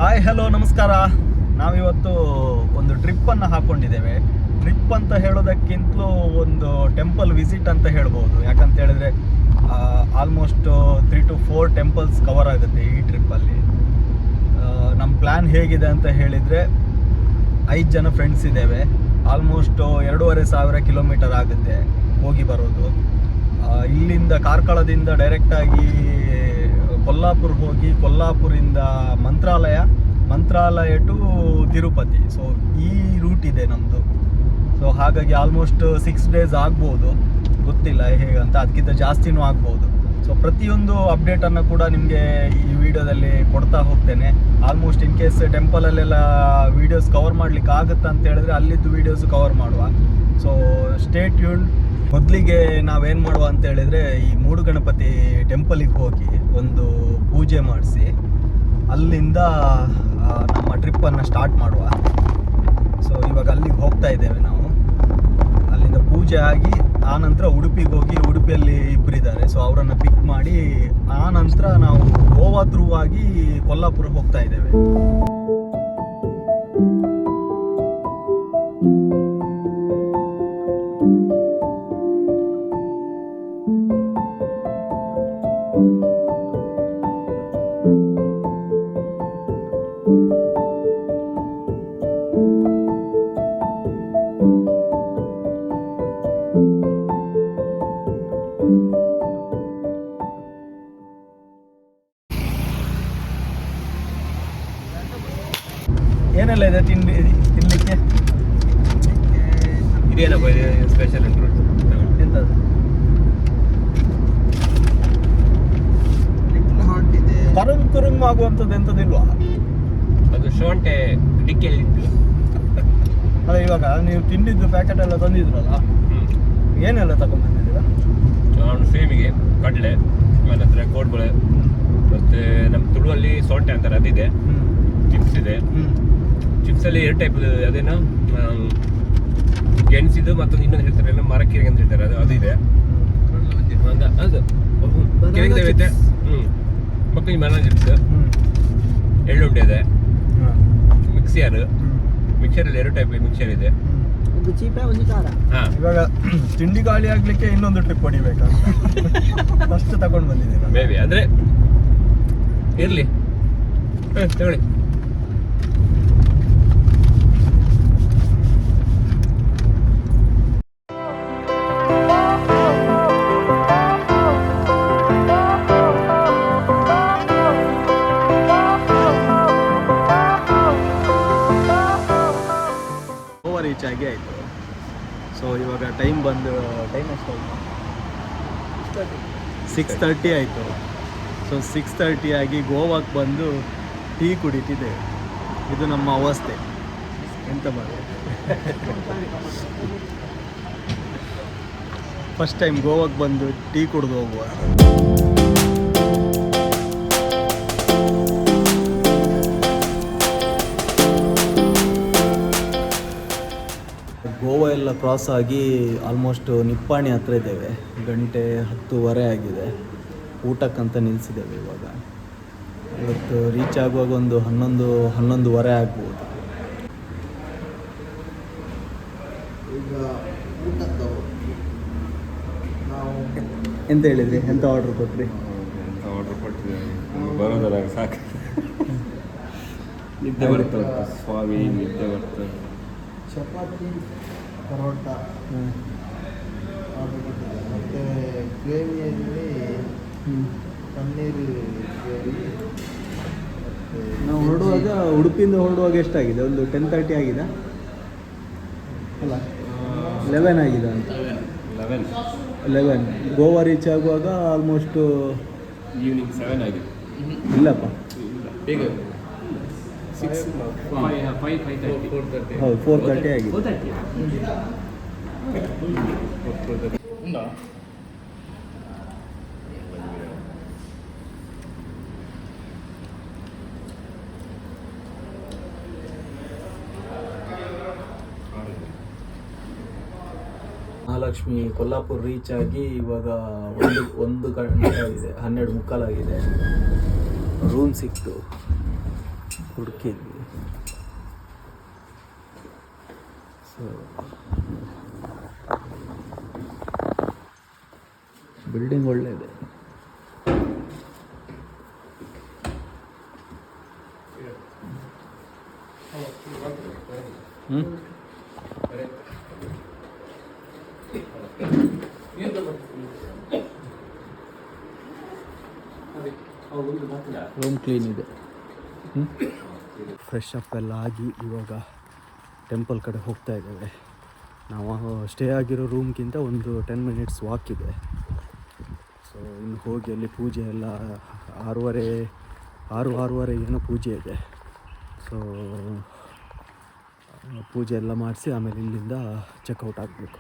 Hi hello ನಮಸ್ಕಾರ. ನಾವಿವತ್ತು ಒಂದು ಟ್ರಿಪ್ಪನ್ನು ಹಾಕ್ಕೊಂಡಿದ್ದೇವೆ. ಟ್ರಿಪ್ ಅಂತ ಹೇಳೋದಕ್ಕಿಂತಲೂ ಒಂದು ಟೆಂಪಲ್ ವಿಸಿಟ್ ಅಂತ ಹೇಳ್ಬೋದು. ಯಾಕಂತ ಹೇಳಿದ್ರೆ ಆಲ್ಮೋಸ್ಟ್ 3 to 4 ಟೆಂಪಲ್ಸ್ ಕವರ್ ಆಗುತ್ತೆ ಈ ಟ್ರಿಪ್ಪಲ್ಲಿ. ನಮ್ಮ ಪ್ಲ್ಯಾನ್ ಹೇಗಿದೆ ಅಂತ ಹೇಳಿದರೆ 5 ಜನ ಫ್ರೆಂಡ್ಸ್ ಇದ್ದೇವೆ. ಆಲ್ಮೋಸ್ಟ್ 2,500 ಕಿಲೋಮೀಟರ್ ಆಗುತ್ತೆ ಹೋಗಿ ಬರೋದು. ಇಲ್ಲಿಂದ ಕಾರ್ಕಳದಿಂದ ಡೈರೆಕ್ಟಾಗಿ ಕೊಲ್ಲಾಪುರ ಹೋಗಿ ಕೊಲ್ಲಾಪುರಿಂದ ಮಂತ್ರಾಲಯ ಟು ತಿರುಪತಿ. ಸೊ ಈ ರೂಟ್ ಇದೆ ನಮ್ಮದು. ಸೊ ಹಾಗಾಗಿ ಆಲ್ಮೋಸ್ಟ್ 6 days ಆಗ್ಬೋದು, ಗೊತ್ತಿಲ್ಲ ಹೇಗಂತ, ಅದಕ್ಕಿಂತ ಜಾಸ್ತಿನೂ ಆಗ್ಬೋದು. ಸೊ ಪ್ರತಿಯೊಂದು ಅಪ್ಡೇಟನ್ನು ಕೂಡ ನಿಮಗೆ ಈ ವಿಡಿಯೋದಲ್ಲಿ ಕೊಡ್ತಾ ಹೋಗ್ತೇನೆ. ಆಲ್ಮೋಸ್ಟ್ ಇನ್ ಕೇಸ್ ಟೆಂಪಲಲ್ಲೆಲ್ಲ ವೀಡಿಯೋಸ್ ಕವರ್ ಮಾಡ್ಲಿಕ್ಕೆ ಆಗುತ್ತಾ ಅಂತ ಹೇಳಿದ್ರೆ ಅಲ್ಲಿದ್ದು ವೀಡಿಯೋಸ್ ಕವರ್ ಮಾಡುವ. So stay tuned. ಮೊದಲಿಗೆ ನಾವೇನು ಮಾಡುವ ಅಂತ ಹೇಳಿದರೆ ಈ ಮೂಡು ಗಣಪತಿ ಟೆಂಪಲಿಗೆ ಹೋಗಿ ಒಂದು ಪೂಜೆ ಮಾಡಿಸಿ ಅಲ್ಲಿಂದ ನಮ್ಮ ಟ್ರಿಪ್ಪನ್ನು ಸ್ಟಾರ್ಟ್ ಮಾಡುವ. ಸೊ ಇವಾಗ ಅಲ್ಲಿಗೆ ಹೋಗ್ತಾ ಇದ್ದೇವೆ ನಾವು. ಅಲ್ಲಿಂದ ಪೂಜೆ ಆಗಿ ಆನಂತರ ಉಡುಪಿಗೆ ಹೋಗಿ, ಉಡುಪಿಯಲ್ಲಿ ಇಬ್ಬರಿದ್ದಾರೆ, ಸೊ ಅವರನ್ನು ಪಿಕ್ ಮಾಡಿ ಆನಂತರ ನಾವು ಗೋವಾ ಥ್ರೂ ಆಗಿ ಕೊಲ್ಲಾಪುರಕ್ಕೆ ಹೋಗ್ತಾ ಇದ್ದೇವೆ. ಏನೆಲ್ಲ ಇದೆ ತಿನ್ನಲಿಕ್ಕೆ? ಇದೇನಪ್ಪ ಸ್ಪೆಷಲ್ ಎಂಥದ್ದು? ಕರುಂಗ್ ಆಗುವಂಥದ್ದು ಎಂಥದ್ದಿಲ್ವಾ? ಅದು ಶೋಂಠೆ ಡಿಕ್ಕಿಯಲ್ಲಿ ಇತ್ತು. ಅಲ್ಲ, ಇವಾಗ ನೀವು ತಿಂಡಿದ್ದು ಪ್ಯಾಕೆಟ್ ಎಲ್ಲ ತಂದಿದ್ರಲ್ಲ, ಏನೆಲ್ಲ ತಗೊಂಡ್ಬಂದಿದ್ದೀರಾ? ನಾನು ಸೇಮಿಗೆ ಕಡಲೆ, ಆಮೇಲೆ ಹತ್ರ ಕೋಡ್ಬಳೆ, ಮತ್ತೆ ನಮ್ಮ ತುಳುವಲ್ಲಿ ಸೊಂಟೆ ಅಂತಾರೆ ಅದಿದೆ, ಚಿಪ್ಸ್ ಇದೆ. ಚಿಪ್ಸಲ್ಲಿ 2 ಟೈಪ್, ಅದೇನೋ ಗೆಣಸಿದು ಮತ್ತೊಂದು ಇನ್ನೊಂದು ಹೇಳ್ತಾರೆ, ಎಲ್ಲ ಮರಕ್ಕೀರೆ ಅಂತ ಹೇಳ್ತಾರೆ, ಅದು ಇದೆ. ಅದು ಕೆಳಗಿದೆ ಮತ್ತು ಈ ಮನ ಚಿಪ್ಸ್, ಎಳ್ಳುಂಡೆ ಇದೆ, ಮಿಕ್ಸರಲ್ಲಿ 2 ಟೈಪ್ ಮಿಕ್ಸರ್ ಇದೆ. ಇವಾಗ ತಿಂಡಿ ಗಾಳಿ ಆಗ್ಲಿಕ್ಕೆ ಇನ್ನೊಂದು ಟ್ರಿಪ್ ಹೊಡಿಬೇಕಾ? ಫಸ್ಟ್ ತಗೊಂಡು ಬಂದಿದ್ದೀರಾ? ಮೇಬಿ ಅಂದ್ರೆ ಇರ್ಲಿ, ತಗೊಳ್ಳಿ. ರೀಚ್ ಆಗಿ ಆಯಿತು. ಸೊ ಇವಾಗ ಟೈಮ್ ಎಷ್ಟು? 6:30 ಆಯಿತು. ಸೊ 6:30 ಆಗಿ ಗೋವಾಕ್ಕೆ ಬಂದು ಟೀ ಕುಡಿತಿದ್ದೇವೆ. ಇದು ನಮ್ಮ ಅವಸ್ಥೆ, ಎಂತ ಮಾಡೋದು. ಫಸ್ಟ್ ಟೈಮ್ ಗೋವಾಕ್ಕೆ ಬಂದು ಟೀ ಕುಡಿದು ಹೋಗುವ. ಗೋವಾ ಎಲ್ಲ ಕ್ರಾಸ್ ಆಗಿ ಆಲ್ಮೋಸ್ಟ್ ನಿಪ್ಪಾಣಿ ಹತ್ರ ಇದ್ದೇವೆ. 10:10 ಆಗಿದೆ. ಊಟಕ್ಕಂತ ನಿಲ್ಲಿಸಿದ್ದೇವೆ. ಇವಾಗ ಇವತ್ತು ರೀಚ್ ಆಗುವಾಗ ಒಂದು 11:30 ಆಗ್ಬೋದು. ಈಗ ನಾವು ಎಂತ ಹೇಳಿದ್ರಿ? ಎಂತ ಆರ್ಡ್ರ್ ಕೊಟ್ರಿ? ಬರೋದಲ್ಲ, ಸಾಕು. ನಿದ್ದೆ ಬರ್ತದೆ ಸ್ವಾಮಿ, ನಿದ್ದೆ ಬರ್ತದೆ. ಚಪಾತಿ, ಪರೋಟ ಆರ್ಡರ್ ಕೊಟ್ಟಿದ್ದೆ. ಮತ್ತು ಗ್ರೇವಿಯಲ್ಲಿ ಪನ್ನೀರ್ ಗ್ರೇವಿ. ನಾವು ಹೊರಡುವಾಗ, ಉಡುಪಿಯಿಂದ ಹೊರಡುವಾಗ ಎಷ್ಟಾಗಿದೆ? ಒಂದು 10:30 ಆಗಿದೆ ಅಲ್ಲ? 11 ಆಗಿದೆ ಅಂತ. 11. ಗೋವಾ ರೀಚ್ ಆಗುವಾಗ ಆಲ್ಮೋಸ್ಟು ಈವ್ನಿಂಗ್ 7 ಆಗಿದೆ. ಇಲ್ಲಪ್ಪ, ಬೇಗ 4:30 ಹೌದು, 4:30 ಆಗಿದೆ. ಮಹಾಲಕ್ಷ್ಮಿ ಕೊಲ್ಲಾಪುರ ರೀಚ್ ಆಗಿ ಇವಾಗ ಒಂದು ಗಂಟೆ ಆಗಿದೆ, 12:15 ಆಗಿದೆ. ರೂಮ್ ಸಿಕ್ತು. ಹುಡುಕಿದ್ವಿ. ಸೊ ಬಿಲ್ಡಿಂಗ್ ಒಳ್ಳೆ ಇದೆ. ರೂಮ್ ಕ್ಲೀನ್ ಇದೆ. ಫ್ರೆಶ್ ಅಪ್ ಎಲ್ಲ ಆಗಿ ಇವಾಗ ಟೆಂಪಲ್ ಕಡೆ ಹೋಗ್ತಾ ಇದ್ದೇವೆ. ನಾವು ಸ್ಟೇ ಆಗಿರೋ ರೂಮ್ಗಿಂತ ಒಂದು 10 ಮಿನಿಟ್ಸ್ ವಾಕ್ ಇದೆ. ಸೊ ಇನ್ನು ಹೋಗಿ ಅಲ್ಲಿ ಪೂಜೆ ಎಲ್ಲ 6:30 ಏನೋ ಪೂಜೆ ಇದೆ. ಸೊ ಪೂಜೆ ಎಲ್ಲ ಮಾಡಿಸಿ ಆಮೇಲೆ ಇಲ್ಲಿಂದ ಚೆಕ್ಔಟ್ ಆಗಬೇಕು.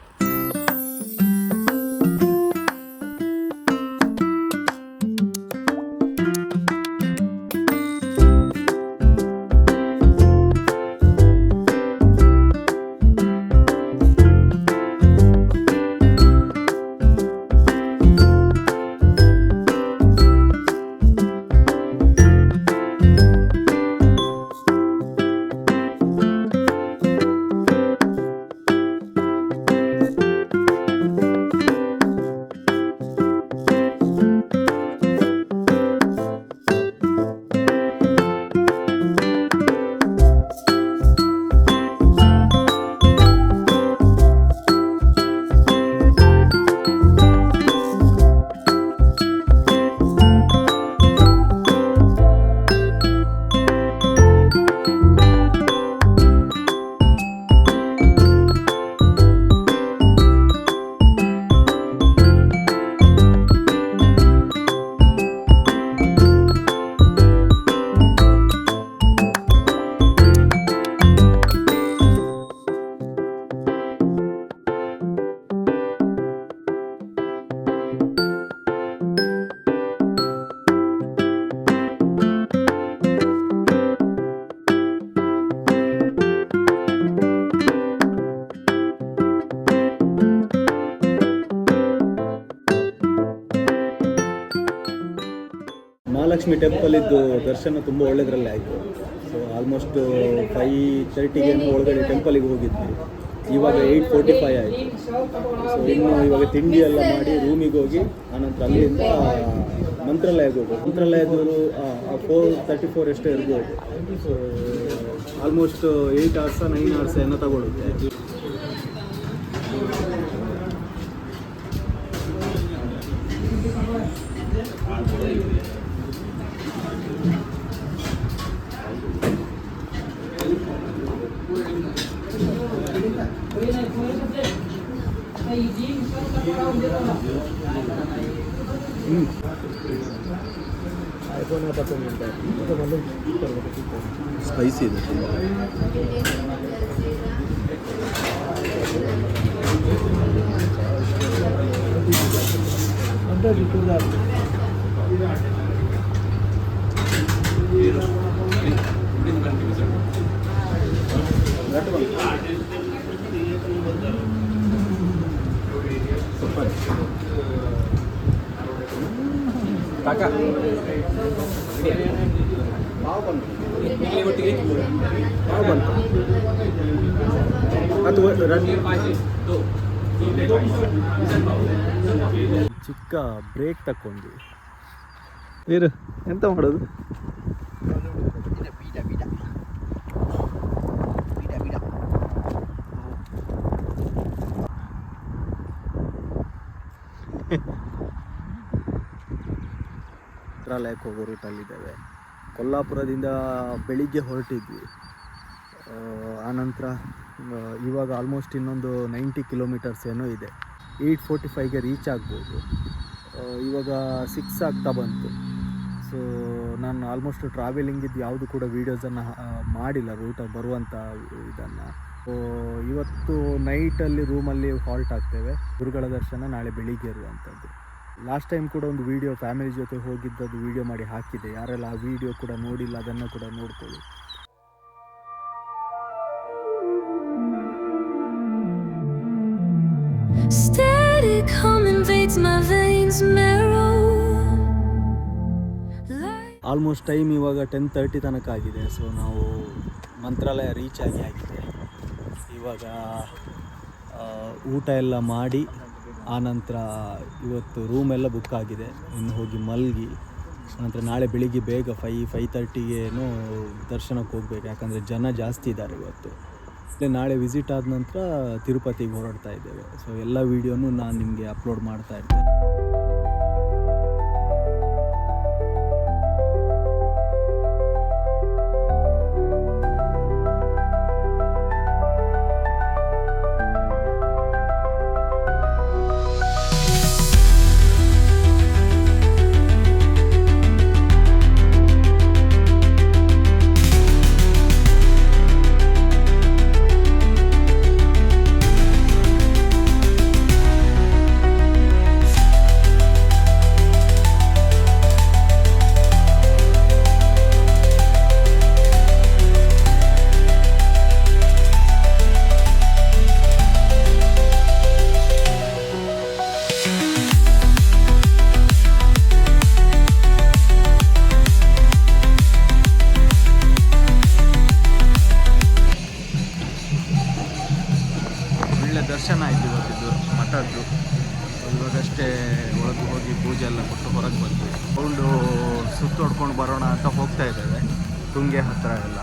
ಮಹಾಲಕ್ಷ್ಮಿ ಟೆಂಪಲ್ ಇದ್ದು ದರ್ಶನ ತುಂಬ ಒಳ್ಳೆಯದ್ರಲ್ಲೇ ಆಯಿತು. ಸೊ ಆಲ್ಮೋಸ್ಟ್ 5:30ಗೆ ಒಳಗಡೆ ಟೆಂಪಲಿಗೆ ಹೋಗಿದ್ವಿ. ಇವಾಗ 8:45 ಆಯಿತು. ಸೊ ಇನ್ನು ಇವಾಗ ತಿಂಡಿ ಎಲ್ಲ ಮಾಡಿ ರೂಮಿಗೆ ಹೋಗಿ ಆನಂತರ ಅಲ್ಲಿಂದ ಮಂತ್ರಾಲಯಕ್ಕೆ ಹೋಗೋದು. ಮಂತ್ರಾಲಯದವರು 4:34 ಎಷ್ಟೇ ಇರ್ಬೋದು. ಸೊ ಆಲ್ಮೋಸ್ಟ್ 8 ಅವರ್ಸ 9 ಅವರ್ಸ ಏನೋ ತಗೊಳುತ್ತೆ. ಸ್ಪೈಸಿ ಇದೆ. ಚಿಕ್ಕ ಬ್ರೇಕ್ ತಕ್ಕೊಂಡ್ವಿ. ವೀರು ಎಂತ ಮಾಡೋದು? ಮಂತ್ರಾಲಯಕ್ಕೆ ಹೋಗೋ ರೂಟಲ್ಲಿದ್ದೇವೆ. ಕೊಲ್ಲಾಪುರದಿಂದ ಬೆಳಿಗ್ಗೆ ಹೊರಟಿದ್ವಿ. ಆನಂತರ ಇವಾಗ ಆಲ್ಮೋಸ್ಟ್ ಇನ್ನೊಂದು 90 ಕಿಲೋಮೀಟರ್ಸ್ ಏನೋ ಇದೆ. 8:45ಗೆ ರೀಚ್ ಆಗ್ಬೋದು. ಇವಾಗ 6 ಆಗ್ತಾ ಬಂತು. ಸೊ ನಾನು ಆಲ್ಮೋಸ್ಟ್ ಟ್ರಾವೆಲಿಂಗಿದ್ದು ಯಾವುದು ಕೂಡ ವೀಡಿಯೋಸನ್ನು ಮಾಡಿಲ್ಲ, ರೂಟ್ ಬರುವಂಥ ಇದನ್ನು. ಸೊ ಇವತ್ತು ನೈಟಲ್ಲಿ ರೂಮಲ್ಲಿ ಹಾಲ್ಟ್ ಆಗ್ತೇವೆ. ಗುರುಗಳ ದರ್ಶನ ನಾಳೆ ಬೆಳಿಗ್ಗೆ ಇರುವಂಥದ್ದು. ಲಾಸ್ಟ್ ಟೈಮ್ ಕೂಡ ಒಂದು ವೀಡಿಯೋ ಫ್ಯಾಮಿಲಿ ಜೊತೆ ಹೋಗಿದ್ದದ್ದು ವೀಡಿಯೋ ಮಾಡಿ ಹಾಕಿದೆ. ಯಾರೆಲ್ಲ ಆ ವೀಡಿಯೋ ಕೂಡ ನೋಡಿಲ್ಲ ಅದನ್ನು ಕೂಡ ನೋಡ್ಕೊಳ್ಳಿ. Static hum invades my veins, marrow. Almost time ಇವಾಗ 10:30 ತನಕ ಆಗಿದೆ. ಸೊ ನಾವು ಮಂತ್ರಾಲಯ ರೀಚ್ ಆಗಿದೆ. ಇವಾಗ ಊಟ ಎಲ್ಲ ಮಾಡಿ ಆನಂತರ ಇವತ್ತು ರೂಮ್ ಎಲ್ಲ ಬುಕ್ ಆಗಿದೆ. ಇನ್ನು ಹೋಗಿ ಮಲಗಿ ಆನಂತರ ನಾಳೆ ಬೆಳಿಗ್ಗೆ ಬೇಗ 5:30ಗೇನೋ ದರ್ಶನಕ್ಕೆ ಹೋಗ್ಬೇಕು, ಯಾಕಂದರೆ ಜನ ಜಾಸ್ತಿ ಇದ್ದಾರೆ ಇವತ್ತು. ನಾಳೆ ವಿಸಿಟ್ ಆದ ನಂತರ ತಿರುಪತಿಗೆ ಹೊರಡ್ತಾ ಇದ್ದೇವೆ. ಸೊ ಎಲ್ಲ ವೀಡಿಯೋನು ನಾನು ನಿಮಗೆ ಅಪ್ಲೋಡ್ ಮಾಡ್ತಾ ಇರ್ತೇನೆ. ದರ್ಶನ ಆಯಿತು ಇವತ್ತಿದ್ದು ಮಠದ್ದು. ಇವಾಗಷ್ಟೇ ಒಳಗೆ ಹೋಗಿ ಪೂಜೆ ಎಲ್ಲ ಕೊಟ್ಟು ಹೊರಗೆ ಬಂದ್ವಿ. ರೌಂಡು ಸುತ್ತು ಹೊಡ್ಕೊಂಡು ಬರೋಣ ಅಂತ ಹೋಗ್ತಾ ಇದ್ದೇವೆ, ತುಂಗೆ ಹತ್ತಿರ ಎಲ್ಲ.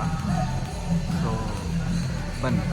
ಸೊ ಬನ್ನಿ.